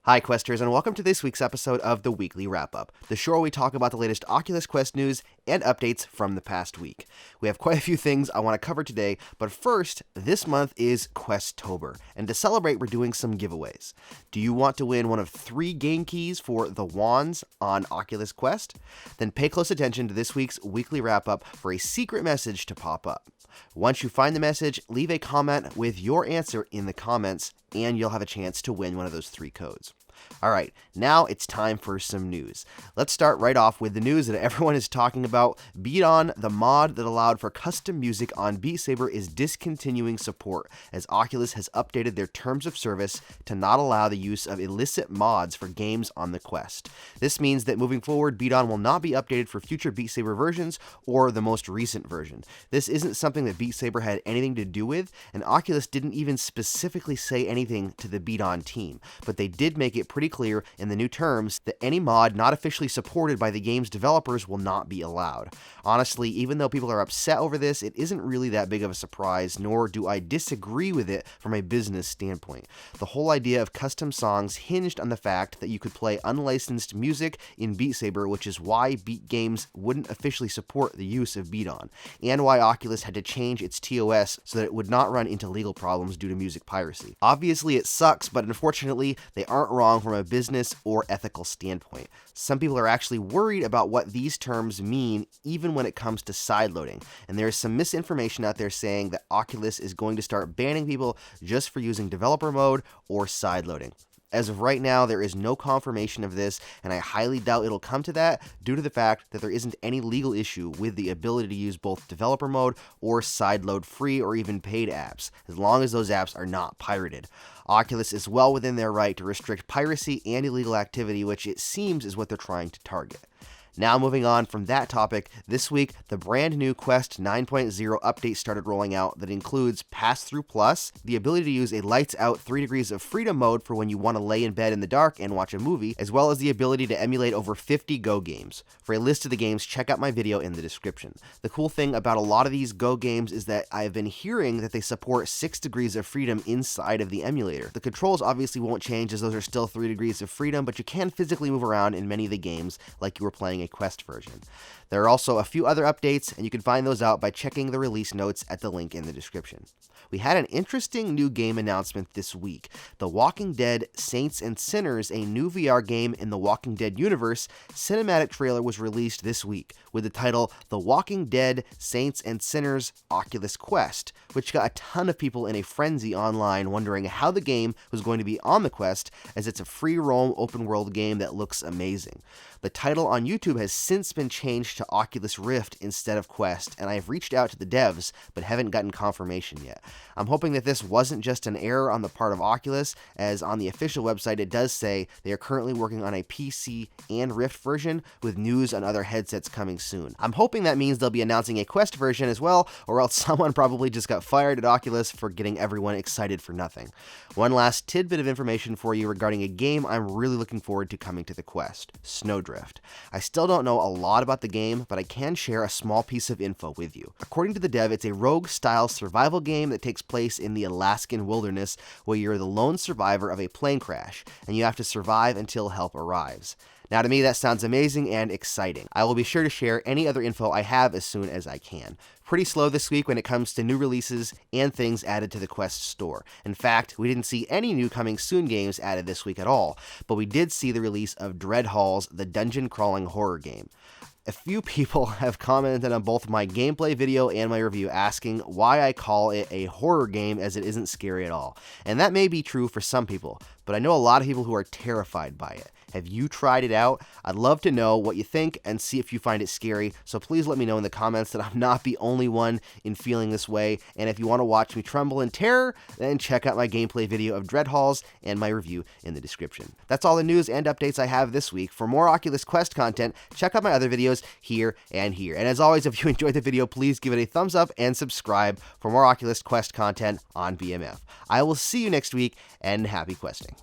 Hi Questers, and welcome to this week's episode of the Weekly Wrap-Up, the show where we talk about the latest Oculus Quest news and updates from the past week. We have quite a few things I want to cover today, but first, this month is Questtober, and to celebrate we're doing some giveaways. Do you want to win one of 3 game keys for the wands on Oculus Quest? Then pay close attention to this week's Weekly Wrap-Up for a secret message to pop up. Once you find the message, leave a comment with your answer in the comments, and you'll have a chance to win one of those 3 codes. Alright, now it's time for some news. Let's start right off with the news that everyone is talking about. Beat On, the mod that allowed for custom music on Beat Saber, is discontinuing support, as Oculus has updated their terms of service to not allow the use of illicit mods for games on the Quest. This means that moving forward, Beat On will not be updated for future Beat Saber versions or the most recent version. This isn't something that Beat Saber had anything to do with, and Oculus didn't even specifically say anything to the Beat On team, but they did make it pretty clear in the new terms that any mod not officially supported by the game's developers will not be allowed. Honestly, even though people are upset over this, it isn't really that big of a surprise, nor do I disagree with it from a business standpoint. The whole idea of custom songs hinged on the fact that you could play unlicensed music in Beat Saber, which is why Beat Games wouldn't officially support the use of Beat On, and why Oculus had to change its TOS so that it would not run into legal problems due to music piracy. Obviously it sucks, but unfortunately they aren't wrong from a business or ethical standpoint. Some people are actually worried about what these terms mean even when it comes to sideloading, and there is some misinformation out there saying that Oculus is going to start banning people just for using developer mode or sideloading. As of right now, there is no confirmation of this, and I highly doubt it'll come to that due to the fact that there isn't any legal issue with the ability to use both developer mode or sideload free or even paid apps, as long as those apps are not pirated. Oculus is well within their right to restrict piracy and illegal activity, which it seems is what they're trying to target. Now moving on from that topic, this week the brand new Quest 9.0 update started rolling out that includes Pass-Through Plus, the ability to use a lights out 3 degrees of freedom mode for when you want to lay in bed in the dark and watch a movie, as well as the ability to emulate over 50 Go games. For a list of the games, check out my video in the description. The cool thing about a lot of these Go games is that I've been hearing that they support 6 degrees of freedom inside of the emulator. The controls obviously won't change as those are still 3 degrees of freedom, but you can physically move around in many of the games like you were playing a Quest version. There are also a few other updates, and you can find those out by checking the release notes at the link in the description. We had an interesting new game announcement this week. The Walking Dead Saints and Sinners, a new VR game in the Walking Dead universe, cinematic trailer was released this week with the title The Walking Dead Saints and Sinners Oculus Quest, which got a ton of people in a frenzy online wondering how the game was going to be on the Quest, as it's a free roam open world game that looks amazing. The title on YouTube has since been changed to Oculus Rift instead of Quest, and I have reached out to the devs but haven't gotten confirmation yet. I'm hoping that this wasn't just an error on the part of Oculus, as on the official website it does say they are currently working on a PC and Rift version with news on other headsets coming soon. I'm hoping that means they'll be announcing a Quest version as well, or else someone probably just got fired at Oculus for getting everyone excited for nothing. One last tidbit of information for you regarding a game I'm really looking forward to coming to the Quest: Snowdrift. I still don't know a lot about the game, but I can share a small piece of info with you. According to the dev, it's a rogue-style survival game that takes place in the Alaskan wilderness, where you're the lone survivor of a plane crash, and you have to survive until help arrives. Now, to me, that sounds amazing and exciting. I will be sure to share any other info I have as soon as I can. Pretty slow this week when it comes to new releases and things added to the Quest store. In fact, we didn't see any new coming soon games added this week at all, but we did see the release of Dread Halls, the dungeon crawling horror game. A few people have commented on both my gameplay video and my review asking why I call it a horror game, as it isn't scary at all. And that may be true for some people, but I know a lot of people who are terrified by it. Have you tried it out? I'd love to know what you think and see if you find it scary, so please let me know in the comments that I'm not the only one in feeling this way, and if you want to watch me tremble in terror, then check out my gameplay video of Dread Halls and my review in the description. That's all the news and updates I have this week. For more Oculus Quest content, check out my other videos here and here. And as always, if you enjoyed the video, please give it a thumbs up and subscribe for more Oculus Quest content on BMF. I will see you next week, and happy questing.